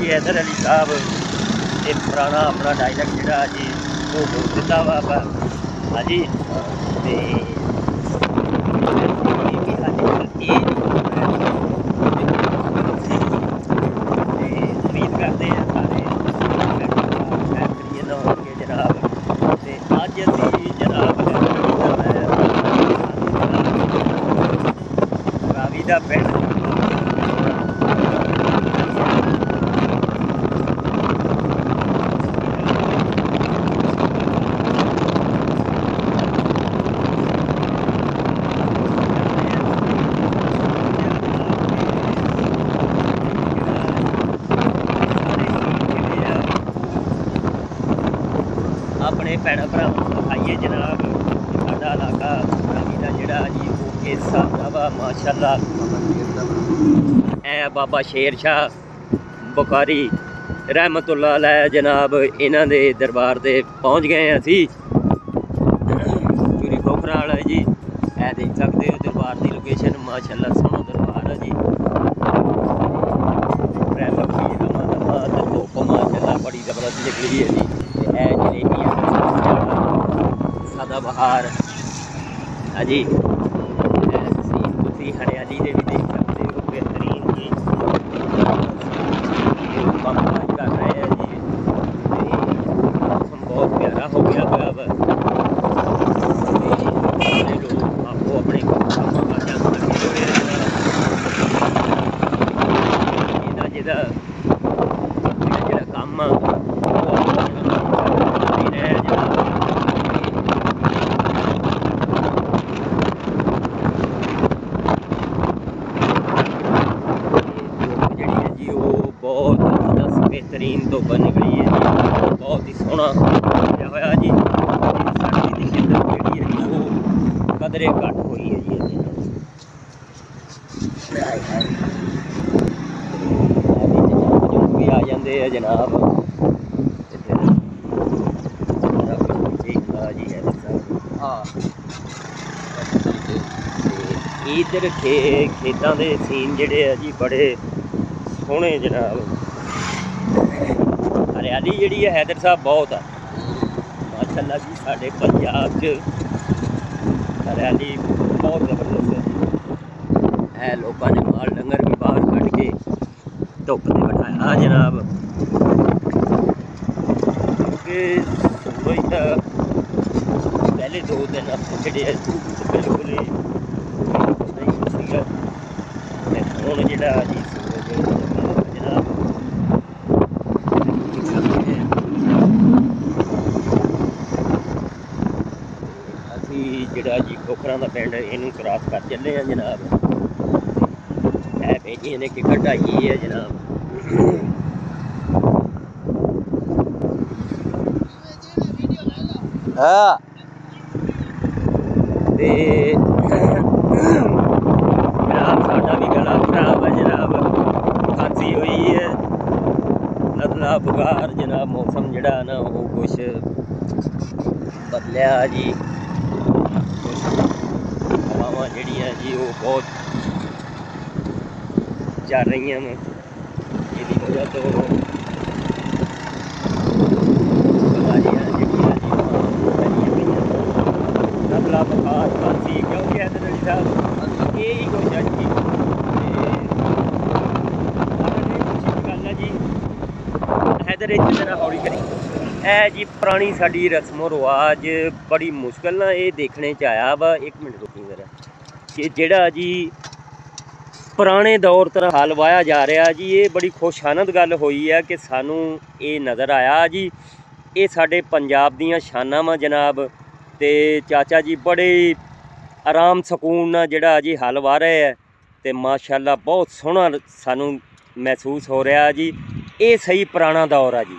हैदर अली साहब एक पुराना अपना डायलॉग जिहड़ा जी वो बोल दिता वा हाँ जी। उम्मीद करते हैं सारे होंगे जनाब। अज असी जनाब रावी का पिंड अपने भैन भरावां नूं दिखाइए जनाब साडा इलाका रावी का जिहड़ा जी वो किस हिसाब दा वा माशाअल्लाह। ए बाबा शेर शाह बुखारी रहमतुल्लाह अलैह जनाब इन्हां दे दरबार ते पहुँच गए असी चूरी खोखरा वाला जी। ए देख सकते हो दरबार की लोकेशन माशाअल्लाह सोहना दरबार है जी। ट्रैफिक भी धुप्प माशाअल्लाह बड़ी जबरदस्त निकली है जी। जलेबी सदाबहार हाँ जी। तुम हरियाली से भी देख सकते हो बेहतरीन जी काम कर रहे हैं जी। मौसम बहुत प्यारा हो गया अब लोग आपको अपने कामों का ध्यान रखे हुए जिहदा काम बेहतरीन धुप्प निकली है जी। बहुत ही सोहना होया जी। सर्दी की शिद्दत जी वो कदरे घट हुई है जी। भी आ जाते हैं जनाब इधर खेतों के सीन जिहड़े है जी बड़े सोहने जनाब। हरियाली जी है हैदर साहब बहुत है माशाअल्लाह जी। साढ़े पंजाब च हरियाली बहुत जबरदस्त है। लोगों ने माल डंगर भी बाहर कट के धुप्प से बिठाया जनाब क्योंकि सूरज का पहले 2 दिन हफ्ते जे बिल्कुल ही हूँ जो जी जनाब जिहड़ा जी खोखरा का पिंड इनू क्रॉस कर चले हैं जनाब। है भेजी ने कि कटाई है जनाब। हाँ जनाब साडा भी गला खराब है जनाब। खांसी हुई है नज़ला बुखार जनाब। मौसम जिहड़ा ना वो कुछ बदलिया जी। हवावां जिहड़ियां जी वो बहुत चल रही हैं इसकी वजह तो बीमारियां जिहड़ियां जी फैलियां पईयां नज़ला बुखार खांसी क्योंकि हैदर अली साहब यही कुछ है जी। गल है जी हैदर जरा हौली करी है जी। पुरानी साड़ी रस्मो रिवाज बड़ी मुश्किल ना ये देखने च आया वा। 1 मिनट रुकी जरा कि जिहड़ा जी पुराने दौर तरह हल वाया जा रहा जी। ये बड़ी खुशानद गल हुई है कि सानू ये नज़र आया जी। ये साडे पंजाब दियां शानां वा जनाब। ते चाचा जी बड़े आराम सकून नाल जिहड़ा जी हल वाह रहे है ते माशाअल्लाह बहुत सोहना सानू महसूस हो रहा जी। ये सही पुराना दौर है जी।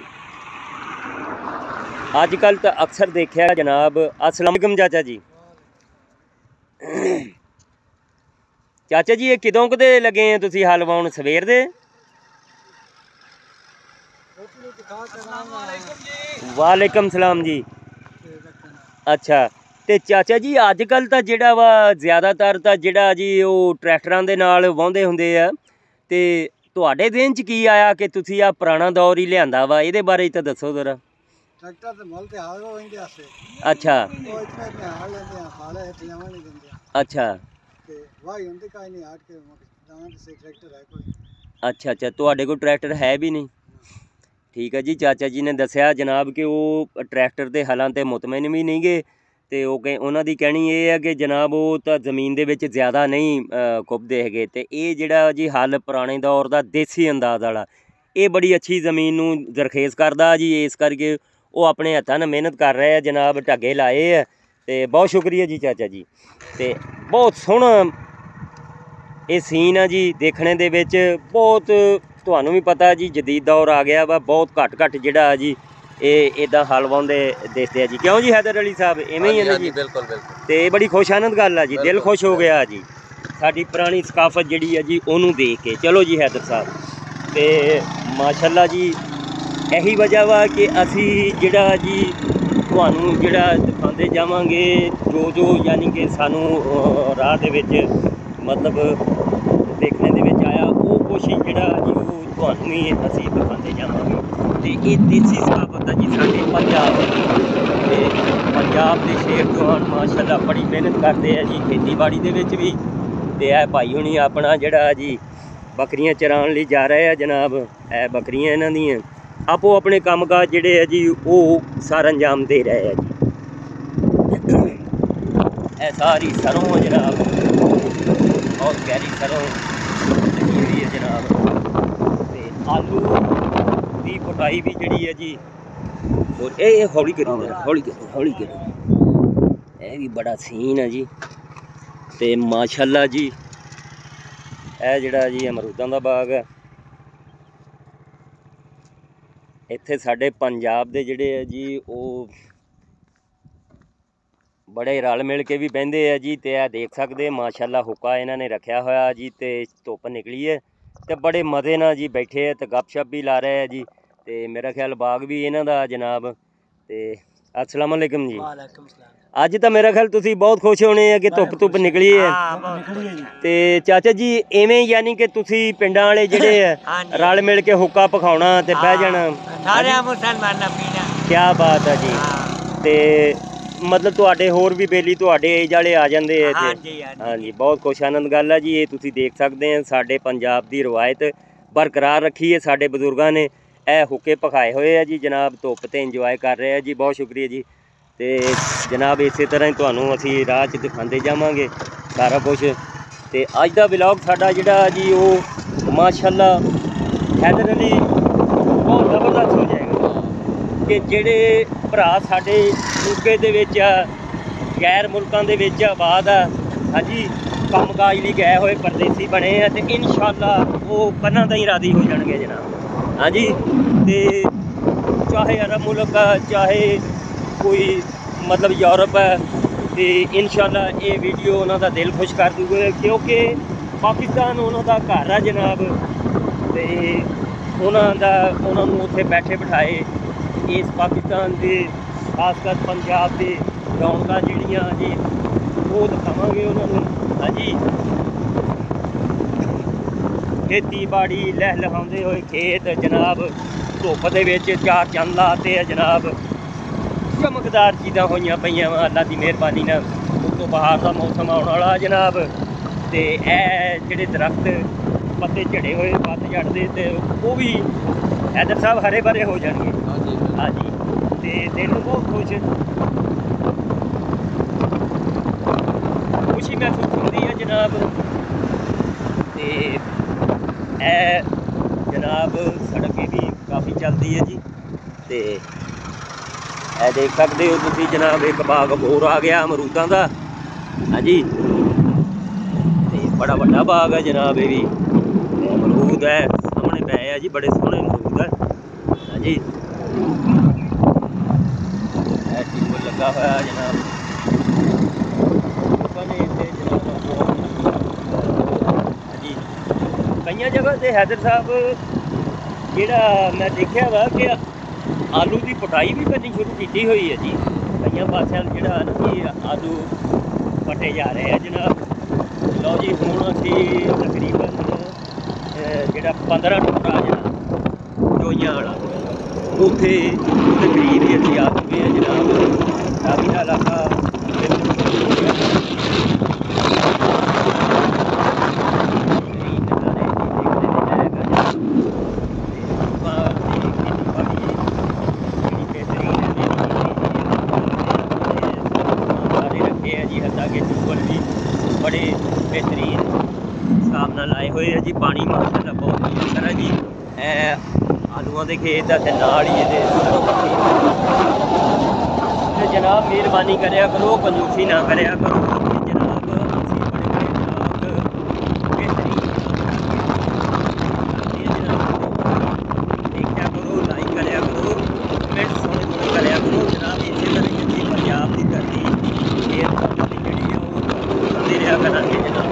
अजकल तो अक्सर देखा जनाब। अस्सलाम वालेकुम चाचा जी। चाचा जी ये किदों कदे लगे हैं तुसी हल वाउण सवेर दे? वालेकुम सलाम जी। अच्छा ते चाचा जी अजकल तो जिहड़ा वा ज़्यादातर तो जिहड़ा जी वो ट्रैक्टरां दे नाल वाहुंदे हुंदे आ ते ਤੁਹਾਡੇ ਦਿਨ ਚ ਕੀ ਆਇਆ ਕਿ ਤੁਸੀਂ ਆ ਪੁਰਾਣਾ ਦੌਰ ਹੀ ਲਿਆਂਦਾ ਵਾ, ਇਹਦੇ ਬਾਰੇ ਤਾਂ ਦੱਸੋ ਜ਼ਰਾ। ट्रैक्टर तो मुल ते हाल हो इंदे आसे अच्छा वो इतने इतने हाल लेते हैं हाले इतने जमा नहीं देंगे अच्छा कि वाही उनके काई नहीं हाट के दांत से ट्रैक्टर है कोई अच्छा अच्छा ਤੁਹਾਡੇ ਕੋਲ ਟਰੈਕਟਰ ਹੈ ਵੀ ਨਹੀਂ। ਠੀਕ ਹੈ ਜੀ, ਚਾਚਾ ਜੀ ਨੇ ਦੱਸਿਆ ਜਨਾਬ ਕਿ ਉਹ ਟਰੈਕਟਰ ਦੇ ਹਲਾਂ ਤੇ ਮੁਤਮਿਨ ਵੀ ਨਹੀਂ ਗੇ ਤੇ ਉਹਨਾਂ ਦੀ ਕਹਿਣੀ ਇਹ ਹੈ ਕਿ ਜਨਾਬ ਉਹ ਤਾਂ ਜ਼ਮੀਨ ਦੇ ਵਿੱਚ ਜ਼ਿਆਦਾ ਨਹੀਂ ਖੁੱਬਦੇ ਹੈਗੇ ਤੇ ਇਹ ਜਿਹੜਾ ਜੀ ਹਲ ਪੁਰਾਣੇ ਦੌਰ ਦਾ ਦੇਸੀ ਅੰਦਾਜ਼ ਵਾਲਾ ਇਹ ਬੜੀ ਅੱਛੀ ਜ਼ਮੀਨ ਨੂੰ ਜ਼ਰਖੇਜ਼ ਕਰਦਾ ਜੀ। ਇਸ ਕਰਕੇ ਉਹ ਆਪਣੇ ਹੱਥਾਂ ਨਾਲ ਮਿਹਨਤ ਕਰ ਰਹੇ ਆ ਜਨਾਬ, ਢੱਗੇ ਲਾਏ ਆ ਤੇ ਬਹੁਤ ਸ਼ੁਕਰੀਆ ਜੀ ਚਾਚਾ ਜੀ। ਤੇ ਬਹੁਤ ਸੋਹਣਾ ਇਹ ਸੀਨ ਆ ਜੀ ਦੇਖਣੇ ਦੇ ਵਿੱਚ। ਬਹੁਤ ਤੁਹਾਨੂੰ ਵੀ ਪਤਾ ਜੀ ਜਦੀਦ ਦੌਰ ਆ ਗਿਆ ਵਾ, ਬਹੁਤ ਘੱਟ ਜਿਹੜਾ ਜੀ ਇਹ ਇੱਦਾਂ ਹਲ ਵਾਉਂਦੇ ਦੇਖਦੇ ਆ ਜੀ। ਕਿਉਂ ਜੀ ਹੈਦਰ ਅਲੀ ਸਾਹਿਬ, ਇਵੇਂ ਹੀ ਹੈ ਨਾ ਜੀ? ਬਿਲਕੁਲ ਬਿਲਕੁਲ। ਤੇ ਬੜੀ ਖੁਸ਼ਾਨੰਦ ਗੱਲ ਆ ਜੀ, ਦਿਲ ਖੁਸ਼ ਹੋ ਗਿਆ ਜੀ ਸਾਡੀ ਪੁਰਾਣੀ ਸਕਾਫਤ ਜਿਹੜੀ ਆ ਜੀ ਉਹਨੂੰ ਦੇਖ ਕੇ। ਚਲੋ ਜੀ ਹੈਦਰ ਸਾਹਿਬ ਤੇ ਮਾਸ਼ਾਅੱਲਾ ਜੀ ਇਹੀ ਵਜ੍ਹਾ ਵਾ ਕਿ ਅਸੀਂ ਜਿਹੜਾ ਜੀ ਤੁਹਾਨੂੰ ਜਿਹੜਾ ਦਿਖਾਉਂਦੇ ਜਾਵਾਂਗੇ ਜੋ ਯਾਨੀ ਕਿ ਸਾਨੂੰ ਰਾਹ ਦੇ ਵਿੱਚ ਮਤਲਬ ਦੇਖਣੇ ਦੇ ਵਿੱਚ ਆਇਆ ਉਹ ਕੋਸ਼ਿਸ਼ ਜਿਹੜਾ ਜੀ ਉਹ ਤੁਹਾਨੂੰ ਵੀ ਅਸੀਂ ਦਿਖਾਉਂਦੇ ਜਾਵਾਂਗੇ। ਤੇ ਇਹ ਦੇਸੀ ਸਕਾਫਤ ਆ ਜੀ ਸਾਡੇ ਪੰਜਾਬ ਤੇ ਪੰਜਾਬ ਦੇ ਸ਼ੇਰ ਜਵਾਨ ਮਾਸ਼ਾਅੱਲਾ ਬੜੀ ਮਿਹਨਤ ਕਰਦੇ ਆ ਜੀ ਖੇਤੀਬਾੜੀ ਦੇ ਵਿੱਚ ਵੀ। ਤੇ ਇਹ ਭਾਈ ਹੁਣੀ ਆਪਣਾ ਜਿਹੜਾ ਜੀ ਬੱਕਰੀਆਂ ਚਰਾਉਣ ਲਈ ਜਾ ਰਹੇ ਆ ਜਨਾਬ। ਇਹ ਬੱਕਰੀਆਂ ਇਹਨਾਂ ਦੀਆਂ ਆਪੋ ਆਪਣੇ ਕੰਮਕਾਜ ਜਿਹੜੇ ਆ ਜੀ ਉਹ ਸਾਰਾ ਅੰਜਾਮ ਦੇ ਰਹੇ ਆ ਜੀ। ਇਹ ਸਾਰੀ ਸਰੋਂ ਆ ਜਨਾਬ, ਬਹੁਤ ਗਹਿਰੀ ਸਰੋਂ ਲੱਗੀ ਹੋਈ ਹੈ ਜਨਾਬ। ਤੇ ਆਲੂ ਦੀ ਪਟਾਈ ਵੀ ਜਿਹੜੀ ਹੈ ਜੀ ਇਹ ਹੌਲੀ ਕਰੀ ਹੌਲੀ ਕਰੀ ਇਹ ਵੀ ਬੜਾ ਸੀਨ ਹੈ ਜੀ। ਤੇ ਮਾਸ਼ਾਅੱਲਾ ਜੀ ਇਹ ਜਿਹੜਾ ਜੀ ਅਮਰੂਦਾਂ ਦਾ ਬਾਗ ਹੈ ਇੱਥੇ ਸਾਡੇ ਪੰਜਾਬ ਦੇ ਜਿਹੜੇ ਆ ਜੀ ਉਹ ਬੜੇ ਰਲ ਮਿਲ ਕੇ ਵੀ ਬਹਿੰਦੇ ਆ ਜੀ। ਤੇ ਇਹ ਦੇਖ ਸਕਦੇ ਮਾਸ਼ਾਅੱਲਾ ਹੁੱਕਾ ਇਹਨਾਂ ਨੇ ਰੱਖਿਆ ਹੋਇਆ ਜੀ ਤੇ ਧੁੱਪ ਨਿਕਲੀ ਹੈ ਤੇ ਬੜੇ ਮਜ਼ੇ ਨਾਲ ਜੀ ਬੈਠੇ ਆ ਤੇ ਗੱਪਸ਼ਪ ਵੀ ਲਾ ਰਹੇ ਆ ਜੀ। ਤੇ ਮੇਰਾ ਖਿਆਲ ਬਾਗ ਵੀ ਇਹਨਾਂ ਦਾ ਜਨਾਬ। ਤੇ अस्सलाम वालेकुम जी। ਅੱਜ ਤਾਂ ਮੇਰਾ ਖਿਆਲ ਤੁਸੀਂ ਬਹੁਤ ਖੁਸ਼ ਹੋਣੇ ਆ ਕਿ ਧੁੱਪ ਨਿਕਲੀ ਹੈ। ਤੇ ਚਾਚਾ ਜੀ ਇਵੇਂ ਯਾਨੀ ਕਿ ਤੁਸੀਂ ਪਿੰਡਾਂ ਵਾਲੇ ਜਿਹੜੇ ਆ ਰਲ ਮਿਲ ਕੇ ਹੁੱਕਾ ਪਕਾਉਣਾ ਤੇ ਬਹਿ ਜਾਣਾ ਸਾਰਿਆਂ ਮੁਸਲਮਾਨਾਂ ਪੀਣਾ। ਕੀ ਬਾਤ ਹੈ ਜੀ। ਤੇ ਮਤਲਬ ਤੁਹਾਡੇ ਹੋਰ ਵੀ ਬੇਲੀ ਤੁਹਾਡੇ ਏਜ ਵਾਲੇ ਆ ਜਾਂਦੇ ਆ ਇੱਥੇ? ਹਾਂਜੀ ਬਹੁਤ ਖੁਸ਼ਾਨੰਦ ਗੱਲ ਹੈ ਜੀ। ਇਹ ਤੁਸੀਂ ਦੇਖ ਸਕਦੇ ਆ ਸਾਡੇ ਪੰਜਾਬ ਦੀ ਰਵਾਇਤ ਬਰਕਰਾਰ ਰੱਖੀ ਹੈ ਸਾਡੇ ਬਜ਼ੁਰਗਾਂ ਨੇ। ਇਹ ਹੁੱਕੇ ਪਕਾਏ ਹੋਏ ਆ ਜੀ ਜਨਾਬ, ਧੁੱਪ ਤੇ ਇੰਜੋਏ ਕਰ ਰਹੇ ਆ ਜੀ। ਬਹੁਤ ਸ਼ੁਕਰੀਆ ਜੀ। ਤੇ ਜਨਾਬ ਇਸੇ ਤਰ੍ਹਾਂ ਹੀ ਤੁਹਾਨੂੰ ਅਸੀਂ ਰਾਹ 'ਚ ਦਿਖਾਉਂਦੇ ਜਾਵਾਂਗੇ ਸਾਰਾ ਕੁਛ। ਤੇ ਅੱਜ ਦਾ ਵਲੌਗ ਸਾਡਾ ਜਿਹੜਾ ਜੀ ਉਹ ਮਾਸ਼ਾਅੱਲਾ ਹੈਦਰ ਅਲੀ ਬਹੁਤ ਜ਼ਬਰਦਸਤ ਹੋ ਜਾਏਗਾ ਕਿ ਜਿਹੜੇ ਭਰਾ ਸਾਡੇ ਯੂਕੇ ਦੇ ਵਿੱਚ ਆ, ਗੈਰ ਮੁਲਕਾਂ ਦੇ ਵਿੱਚ ਆਬਾਦ ਆ, ਹਾਂਜੀ ਕੰਮ ਕਾਜ ਲਈ ਗਏ ਹੋਏ ਪਰਦੇਸੀ ਬਣੇ ਆ ਤੇ ਇਨਸ਼ਾਅੱਲਾ ਉਹ ਕੰਨਾਂ ਦਾ ਹੀ ਰਾਜ਼ੀ ਹੋ ਜਾਣਗੇ ਜਨਾਬ। ਹਾਂਜੀ ਤੇ ਚਾਹੇ ਅਰਬ ਮੁਲਕ ਆ ਚਾਹੇ ਕੋਈ ਮਤਲਬ ਯੂਰਪ ਹੈ ਤੇ ਇਨਸ਼ਾਅੱਲਾ ਇਹ ਵੀਡੀਓ ਉਹਨਾਂ ਦਾ ਦਿਲ ਖੁਸ਼ ਕਰ ਦੂਗੇ ਕਿਉਂਕਿ ਪਾਕਿਸਤਾਨ ਉਹਨਾਂ ਦਾ ਘਰ ਆ ਜਨਾਬ। ਤੇ ਉਹਨਾਂ ਨੂੰ ਉੱਥੇ ਬੈਠੇ ਬਿਠਾਏ ਇਸ ਪਾਕਿਸਤਾਨ ਦੇ ਖਾਸ ਕਰ ਪੰਜਾਬ ਦੇ ਰੌਣਕਾਂ ਜਿਹੜੀਆਂ ਜੀ ਉਹ ਦਿਖਾਵਾਂਗੇ ਉਹਨਾਂ ਨੂੰ। ਹਾਂਜੀ ਖੇਤੀਬਾੜੀ ਲਹਿਲਾਉਂਦੇ ਹੋਏ ਖੇਤ ਜਨਾਬ, ਧੁੱਪ ਦੇ ਵਿੱਚ ਚਾਰ ਚੰਨ ਲਾਤੇ ਆ ਜਨਾਬ। ਚਮਕਦਾਰ ਚੀਜ਼ਾਂ ਹੋਈਆਂ ਪਈਆਂ ਵਾ ਅੱਲਾ ਦੀ ਮਿਹਰਬਾਨੀ ਨਾਲ। ਉੱਤੋਂ ਬਾਹਰ ਦਾ ਮੌਸਮ ਆਉਣ ਵਾਲਾ ਜਨਾਬ। ਤੇ ਇਹ ਜਿਹੜੇ ਦਰਖਤ ਪੱਤੇ ਝੜੇ ਹੋਏ ਪੱਤ ਝੜਦੇ ਤੇ ਉਹ ਵੀ ਹੈਦਰ ਸਾਹਿਬ ਹਰੇ ਭਰੇ ਹੋ ਜਾਣਗੇ। ਹਾਂਜੀ ਤੇ ਦਿਲ ਨੂੰ ਬਹੁਤ ਖੁਸ਼ੀ ਮਹਿਸੂਸ ਹੁੰਦੀ ਹੈ ਜਨਾਬ। ਤੇ ਇਹ ਜਨਾਬ ਸੜਕ ਵੀ ਕਾਫੀ ਚੱਲਦੀ ਹੈ ਜੀ। ਤੇ ਇਹ ਦੇਖ ਸਕਦੇ ਹੋ ਤੁਸੀਂ ਜਨਾਬ ਇੱਕ ਬਾਗ ਹੋਰ ਆ ਗਿਆ ਅਮਰੂਦਾਂ ਦਾ। ਹਾਂਜੀ ਤੇ ਬੜਾ ਵੱਡਾ ਬਾਗ ਹੈ ਜਨਾਬ ਇਹ ਵੀ। ਤੇ ਅਮਰੂਦ ਹੈ ਸਾਹਮਣੇ ਪਏ ਆ ਜੀ, ਬੜੇ ਸੋਹਣੇ ਅਮਰੂਦ ਹੈ। ਹਾਂਜੀ ਇਹ ਟਿੰਬਲ ਲੱਗਾ ਹੋਇਆ ਜਨਾਬ। ਲੋਕਾਂ ਨੇ ਇੱਥੇ ਜਨਾਬ ਹਾਂਜੀ ਕਈਆਂ ਜਗ੍ਹਾ ਤੇ ਹੈਦਰ ਸਾਹਿਬ ਜਿਹੜਾ ਮੈਂ ਦੇਖਿਆ ਵਾ ਕਿ ਆਲੂ ਦੀ ਪਟਾਈ ਵੀ ਕਰਨੀ ਸ਼ੁਰੂ ਕੀਤੀ ਹੋਈ ਹੈ ਜੀ। ਕਈਆਂ ਪਾਸਿਆਂ ਜਿਹੜਾ ਨਾ ਜੀ ਆਲੂ ਪੱਟੇ ਜਾ ਰਹੇ ਆ ਜਨਾਬ। ਲਓ ਜੀ ਹੁਣ ਅਸੀਂ ਤਕਰੀਬਨ ਜਿਹੜਾ 15 ਟੁਕੜਾ ਜਿਹੜਾ ਜੋਈਆਂ ਵਾਲਾ ਉੱਥੇ ਉਹਦੇ ਕਰੀਬ ਹੀ ਅਸੀਂ ਆ ਚੁੱਕੇ ਹਾਂ ਜਨਾਬ। ਕਾਫੀ ਦਾ ਇਲਾਕਾ बड़े बेहतरीन हिसाब नाल आए हुए है जी। पानी माशाअल्लाह बहुत ही अच्छा है जी। आलूआं दे खेत है नाल ही ये जनाब मेहरबानी करया करो, कंजूसी ना करया करो जनाब। असीं बड़े बड़े लोग बेहतरीन देखा करो, लाइक करया करो, कमेंट सोने सोने करया करो जनाब। इसे तरह ही असीं पंजाब की धरती करांगे जनाब।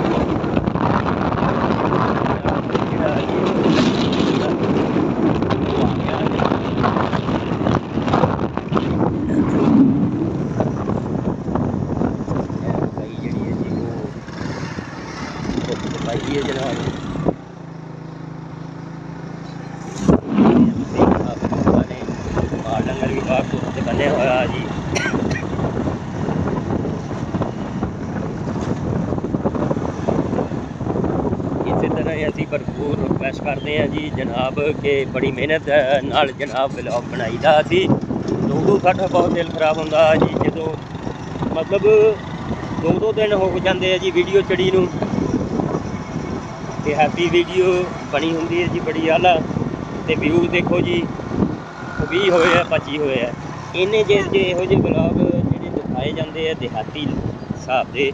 डंगर भी बाहर तो बने हुआ जी। ਅਸੀਂ ਭਰਪੂਰ ਰਿਕੁਐਸਟ ਕਰਦੇ ਹਾਂ ਜੀ ਜਨਾਬ ਕਿ ਬੜੀ ਮਿਹਨਤ ਨਾਲ ਜਨਾਬ ਵਲੌਗ ਬਣਾਈਦਾ। ਅਸੀਂ ਦੋ ਸਾਡਾ ਬਹੁਤ ਦਿਲ ਖਰਾਬ ਹੁੰਦਾ ਜੀ ਜਦੋਂ ਮਤਲਬ 2 ਦਿਨ ਹੋ ਜਾਂਦੇ ਆ ਜੀ ਵੀਡੀਓ ਚੜੀ ਨੂੰ ਤੇ ਹੈਪੀ ਵੀਡੀਓ ਬਣੀ ਹੁੰਦੀ ਹੈ ਜੀ ਬੜੀ ਆਲਾ ਤੇ ਵਿਊ ਦੇਖੋ ਜੀ 20 ਹੋਏ ਆ 25 ਹੋਏ ਆ। ਇੰਨੇ ਜੇ ਇਹੋ ਜਿਹੇ ਵਲੌਗ ਜਿਹੜੇ ਦਿਖਾਏ ਜਾਂਦੇ ਆ ਦਿਹਾਤੀ ਹਿਸਾਬ ਦੇ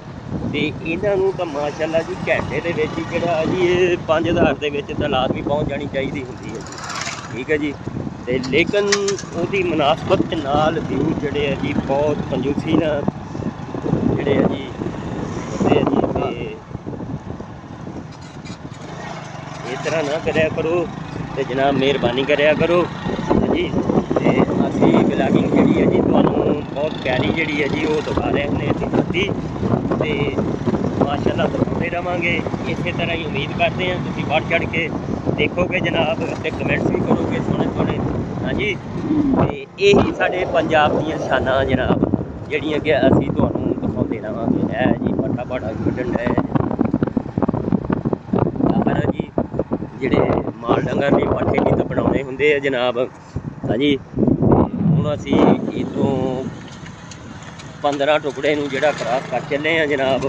ਤੇ ਇਹਨਾਂ ਨੂੰ ਤਾਂ ਮਾਸ਼ਾਅੱਲਾ ਜੀ ਘੰਟੇ ਦੇ ਵਿੱਚ ਹੀ ਜਿਹੜਾ ਜੀ ਇਹ 5000 ਦੇ ਵਿੱਚ ਤਾਂ ਲਾਜ਼ਮੀ ਪਹੁੰਚ ਜਾਣੀ ਚਾਹੀਦੀ ਹੁੰਦੀ ਹੈ ਜੀ। ਠੀਕ ਹੈ ਜੀ। ਤੇ ਲੇਕਿਨ ਉਹਦੀ ਮੁਨਾਸਬਤ ਨਾਲ ਵਿਊ ਜਿਹੜੇ ਆ ਜੀ ਬਹੁਤ ਕੰਜੂਸੀ ਨਾਲ ਜਿਹੜੇ ਆ ਜੀ ਹੁੰਦੇ ਆ ਜੀ। ਤੇ ਇਸ ਤਰ੍ਹਾਂ ਨਾ ਕਰਿਆ ਕਰੋ ਤੇ ਜਨਾਬ ਮਿਹਰਬਾਨੀ ਕਰਿਆ ਕਰੋ ਜੀ। ਤੇ ਅਸੀਂ ਵਲੌਗਿੰਗ ਜਿਹੜੀ ਹੈ ਜੀ ਤੁਹਾਨੂੰ ਬਹੁਤ ਪਿਆਰੀ ਜਿਹੜੀ ਹੈ ਜੀ ਉਹ ਦਿਖਾ ਰਹੇ ਹੁੰਦੇ ਅਸੀਂ ਦਿੱਤੀ ਤੇ ਮਾਸ਼ਾਅੱਲਾ ਦਿਖਾਉਂਦੇ ਰਹਾਂਗੇ। ਇਸੇ ਤਰ੍ਹਾਂ ਹੀ ਉਮੀਦ ਕਰਦੇ ਹਾਂ ਤੁਸੀਂ ਵੱਧ ਚੜ੍ਹ ਕੇ ਦੇਖੋਗੇ ਜਨਾਬ ਤੇ ਕਮੈਂਟਸ ਵੀ ਕਰੋਗੇ ਸੋਹਣੇ ਸੋਹਣੇ। ਹਾਂਜੀ ਤੇ ਇਹੀ ਸਾਡੇ ਪੰਜਾਬ ਦੀਆਂ ਸ਼ਾਨਾਂ ਜਨਾਬ ਜਿਹੜੀਆਂ ਕਿ ਅਸੀਂ ਤੁਹਾਨੂੰ ਦਿਖਾਉਂਦੇ ਰਹਾਂਗੇ। ਹੈ ਜੀ ਪੱਠਾ ਪਾਠਾ ਕੱਢਣ ਹੈ ਆਖਰ ਜੀ ਜਿਹੜੇ ਮਾਲ ਡੰਗਰ ਦੀ ਪੱਠੇ ਵੀ ਤਾਂ ਬਣਾਉਣੇ ਹੁੰਦੇ ਆ ਜਨਾਬ। ਹਾਂਜੀ ਹੁਣ ਅਸੀਂ ਇੱਥੋਂ 15 ਟੁਕੜੇ ਨੂੰ ਜਿਹੜਾ ਕਰਾਸ ਕਰ ਚੱਲੇ ਆ ਜਨਾਬ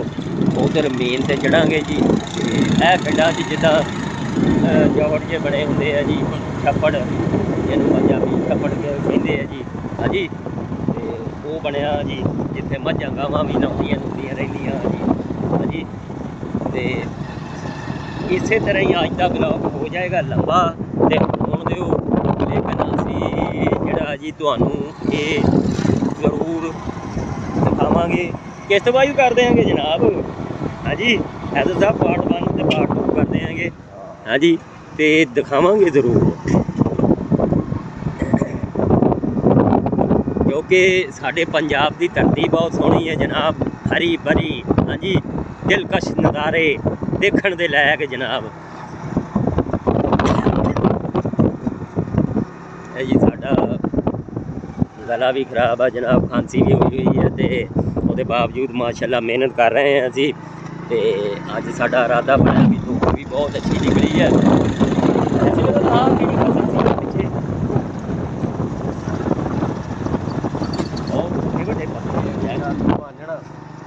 ਉਧਰ ਮੇਨ ਤੇ ਚੜਾਂਗੇ ਜੀ। ਇਹ ਪਿੰਡਾਂ 'ਚ ਜਿੱਦਾਂ ਜੋਹੜ ਜੇ ਬਣੇ ਹੁੰਦੇ ਆ ਜੀ ਛੱਪੜ ਜਿਹਨੂੰ ਪੰਜਾਬੀ ਛੱਪੜ ਕਹਿੰਦੇ ਆ ਜੀ। ਹਾਂਜੀ ਤੇ ਉਹ ਬਣਿਆ ਜੀ ਜਿੱਥੇ ਮੱਝਾਂ ਗਾਵਾਂ ਵੀ ਨਹਾਉਂਦੀਆਂ ਹੁੰਦੀਆਂ ਰਹਿੰਦੀਆਂ ਜੀ। ਹਾਂਜੀ ਤੇ ਇਸੇ ਤਰ੍ਹਾਂ ਹੀ ਅੱਜ ਦਾ ਵਲੌਗ ਹੋ ਜਾਏਗਾ ਲੰਬਾ ਤੇ ਹੁਣ ਦਿਓ ਲੇਕਿਨ ਅਸੀਂ ਜਿਹੜਾ ਜੀ ਤੁਹਾਨੂੰ ਇਹ ਜ਼ਰੂਰ ਦਿਖਾਵਾਂਗੇ ਕਿਸ਼ਤ ਵਾਈ ਕਰ ਦਿਆਂਗੇ ਜਨਾਬ। ਹਾਂਜੀ ਹੈਦਰ ਸਾਹਿਬ ਪਾਰਟ 1 ਤੇ ਪਾਰਟ 2 ਕਰ ਦਿਆਂਗੇ। ਹਾਂਜੀ ਤੇ ਦਿਖਾਵਾਂਗੇ ਜ਼ਰੂਰ ਕਿਉਂਕਿ ਸਾਡੇ ਪੰਜਾਬ ਦੀ ਧਰਤੀ ਬਹੁਤ ਸੋਹਣੀ ਹੈ ਜਨਾਬ ਹਰੀ ਭਰੀ। ਹਾਂਜੀ ਦਿਲਕਸ਼ ਨਜ਼ਾਰੇ ਦੇਖਣ ਦੇ ਲਾਇਕ ਜਨਾਬ। ਇਹ ਜੀ ਸਾਡਾ ਗਲਾ ਵੀ ਖਰਾਬ ਆ ਜਨਾਬ ਖਾਂਸੀ ਵੀ ਹੋਈ ਹੋਈ ਹੈ ਤੇ ਉਹਦੇ ਬਾਵਜੂਦ ਮਾਸ਼ਾਅੱਲਾ ਮਿਹਨਤ ਕਰ ਰਹੇ ਹਾਂ ਅਸੀਂ। ਤੇ ਅੱਜ ਸਾਡਾ ਇਰਾਦਾ ਬਣਿਆ ਵੀ ਧੁੱਪ ਵੀ ਬਹੁਤ ਅੱਛੀ ਨਿਕਲੀ ਹੈ। ਪਿੱਛੇ ਬਹੁਤ ਵੱਡੇ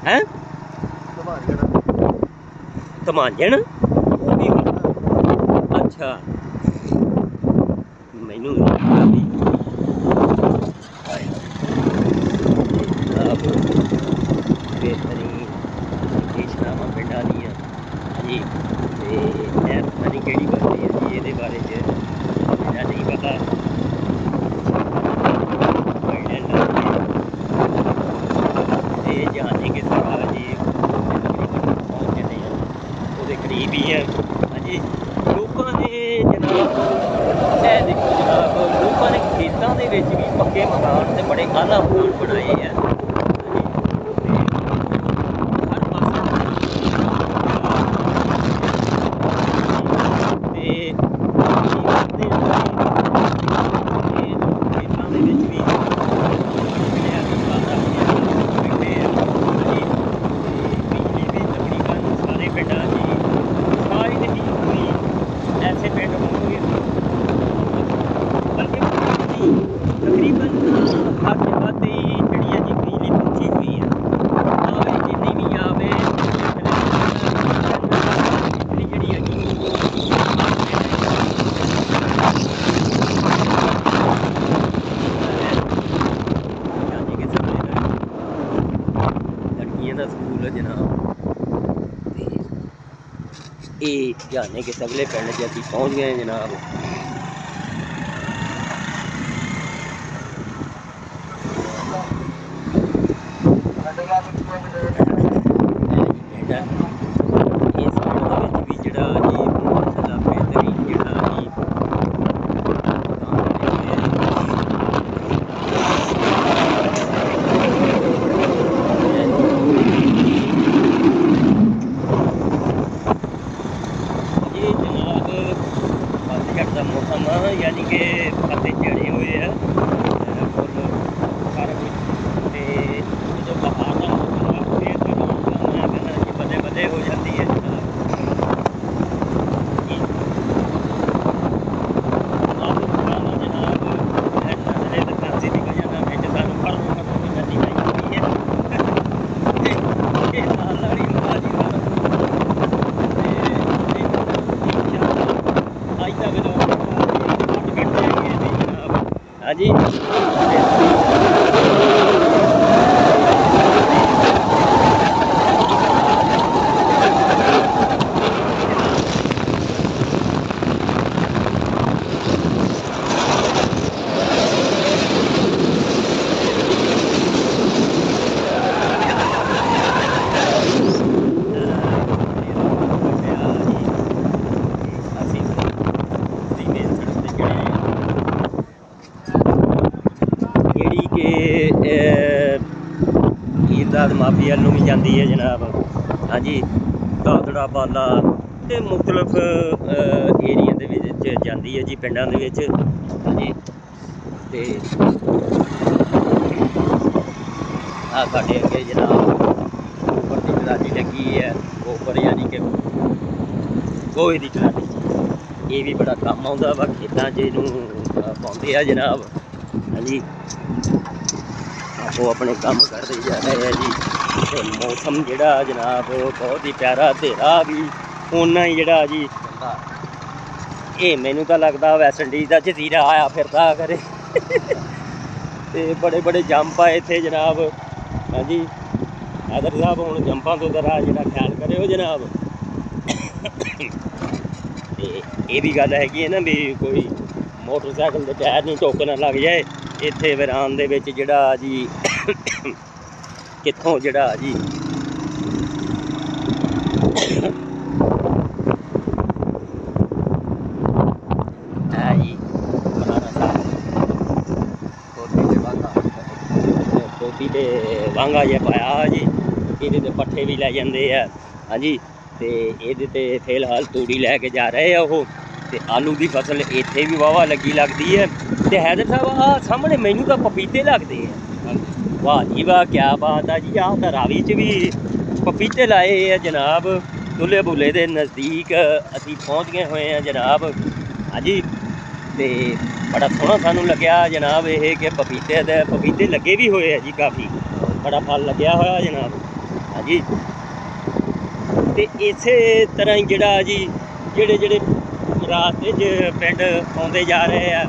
ਹੈ ਧਮਾਂਜਣ ਉਹ ਵੀ ਅੱਛਾ ਮੈਨੂੰ बेहतरीन देशनामा पिंडा दियाँ जी। तो मैं पता नहीं केड़ी करती है जी ये बारे मेरा नहीं पता। जहानी के सरकार जी तकरीबन पहुँच चले हैं वो करीब ही है। हाँ जी लोगों ने जनाब देखो जनाब लोगों ने खेतों के भी पक्के मकान से बड़े आला मकान बनाए हैं। ਦਾ ਸਕੂਲ ਜਨਾਬ। ਤੇ ਇਹ ਜਾਣੇ ਕਿ ਸਗਲੇ ਪਿੰਡ 'ਚ ਅਸੀਂ ਪਹੁੰਚ ਗਏ ਜਨਾਬ। ਇਸ ਪਿੰਡ ਦੇ ਵਿੱਚ ਵੀ ਜਿਹੜਾ ਜੀ ਮਾਸ਼ਾਅੱਲਾ ਬਿਹਤਰੀਨ ਜਿਹੜਾ ਜੀ ਦਾ ਮੌਸਮ ਯਾਨੀ ਕਿ ਪੱਤੇ ਝੜੇ ਹੋਏ ਆ ਫੁੱਲ ਸਾਰਾ ਕੁਝ। ਤੇ ਜਦੋਂ ਬਹਾਰ ਦਾ ਮੌਸਮ ਆ ਫਿਰ ਮੈਂ ਕਹਿੰਦਾ ਕਿ ਬੱਲੇ ਬੱਲੇ ਹੋ ਜਾਂਦੀ ਹੈ जी। ईरदाद माफी वालों भी जाती है जनाब। हाँ जी, दादड़ा बाला ते मुख्तलिफ एरिया दे जाती है जी पिंडां दे विच। हाँ जी, ते आ साडे अगे जनाब गोबर की ट्राली लगी है। गोबर यानी कि गोहे की ट्राली, ये भी बड़ा काम आउंदा वा खेतां च इहनूं पाउंदे आ जनाब। हाँ जी, वो अपने काम करते जा रहे हैं जी। तो मौसम जोड़ा जनाब बहुत ही प्यारा, तेरा भी उन्ना ही जोड़ा जी ये मैनू तो लगता वैस्ट इंडीज़ का जजीरा आया फिरता करे। तो बड़े बड़े जंप आए थे जनाब। हाँ जी, हैदर साहब हूँ जंपा तो जरा जो ख्याल करो जनाब। ये भी गल हैगी ना भी कोई मोटरसाइकिल के टायर नहीं टोक ना लग जाए इत्थे वैरान दे विच जिहड़ा जी कित्थों जिहड़ा जी है जी बनाना साहब धोती ते वांगा जे पाया जी। इहदे ते पट्ठे भी लै जांदे आ। हाँ जी, ते इहदे ते फिलहाल तूड़ी लैके जा रहे आ वो। ते आलू की फसल इत्थे भी वाहवा लगी लगती है। ते हैदर साहब आ सामने मैनू तो पपीते लगते हैं। वाह जी वाह, क्या बात है जी। तो रावी च भी पपीते लाए हैं जनाब। दुल्ले बुले के नज़दीक असी पहुँच गए हुए हैं जनाब। हाँ जी, तो बड़ा सोहना सानू लग्या जनाब ये कि पपीते लगे भी हुए हैं जी, काफ़ी बड़ा फल लग्या होया जनाब। हाँ जी, तो इस तरह ही जोड़ा जी जेड़े जेड़े रास्ते च पिंड आउंदे जा रहे हैं।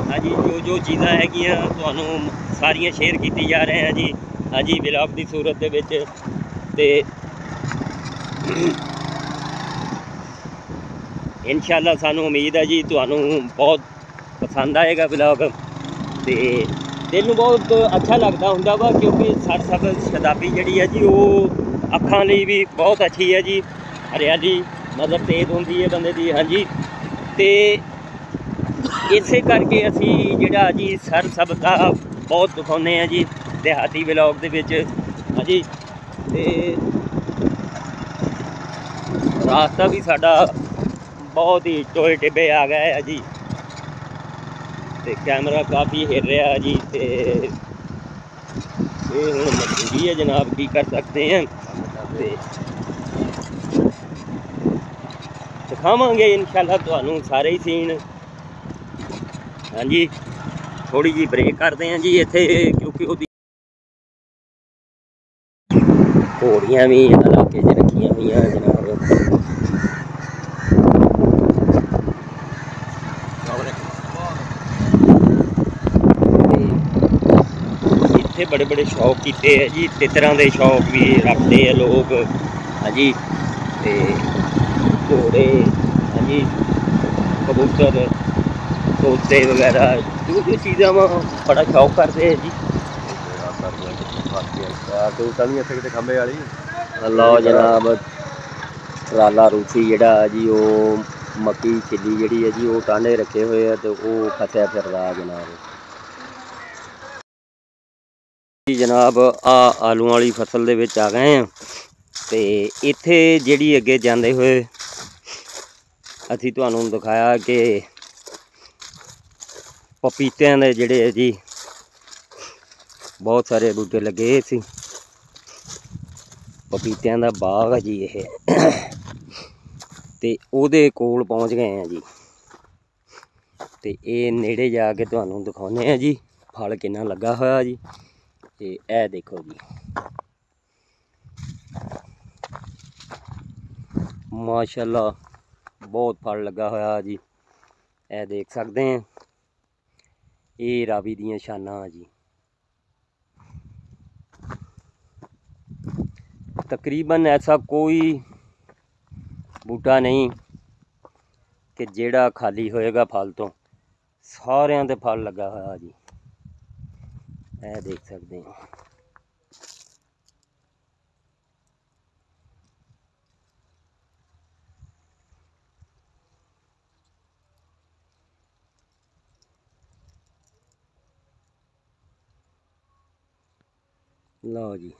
हाँ जी, जो चीज़ां हैगियां तुहानू सारियां शेयर की जा रहे हैं जी। हाँ जी, व्लॉग की सूरत दे विच। ते इंशाअल्लाह सानू उम्मीद है जी तुहानू बहुत पसंद आएगा व्लॉग। ते दिल नू बहुत अच्छा लगता हुंदा वा क्योंकि सरसब्ज़ शदाबी जिहड़ी है जी वो अखां लई भी बहुत अच्छी है जी। हरियाली नज़र तेज़ होंदी है बंदे दी। हाँ जी, ते इसे करके असी जिहड़ा जी सरसब्ज़ दा बहुत दिखाने हैं जी देहाती व्लॉग दे विच। हाँ जी, ते रास्ता भी साडा बहुत ही टोए टिब्बे आ गए है जी। ते कैमरा काफ़ी हिल रहा जी। ते ये हुण मजबूरी है जनाब, की कर सकते हैं। ते दिखावांगे इंशाअल्लाह तुहानू सारे ही सीन। हाँ जी, थोड़ी जी ब्रेक करते हैं जी इत्थे क्योंकि वो घोड़ियाँ भी इलाके च रखियां हुई जनाब। इत्थे बड़े बड़े शौक किए है जी, तितरां दे शौक भी रखते हैं लोग। हाँ जी, ते घोड़े, हाँ जी, कबूतर, तोते वगैरह जो जो चीज़ां वा बड़ा शौक करते हैं जी। लो जनाब, ट्राला रूसी जेह्ड़ा जी ओह् मक्की छिल्ली जेह्ड़ी है जी ओह् टांडे रखे हुए है तो वो फसया फिरदा जनाब जी। जनाब आ आलूआं वाली फसल दे विच आ गए हैं ते इत्थे जेह्ड़ी अगे जांदे होए असीं तुहानूं दिखाया कि पपीतिਆਂ ਦੇ ਜਿਹੜੇ ਹੈ जी बहुत सारे बूटे लगे सी। पपीतिਆਂ ਦਾ बाग है जी ये ते ओहदे कोल पहुँच गए हैं जी। ते ये नेड़े जाके तुहानूं दिखाने हैं जी फल किन्ना लगा होया जी। ते ए देखो जी माशाअल्लाह बहुत फल लगा होया जी। ए देख सकते हैं ये रावी दियां शानां जी। तकरीबन ऐसा कोई बूटा नहीं कि जेड़ा खाली होएगा फल तो, सारियां दे फल लगा होया जी। ए देख सकते हैं लो जी।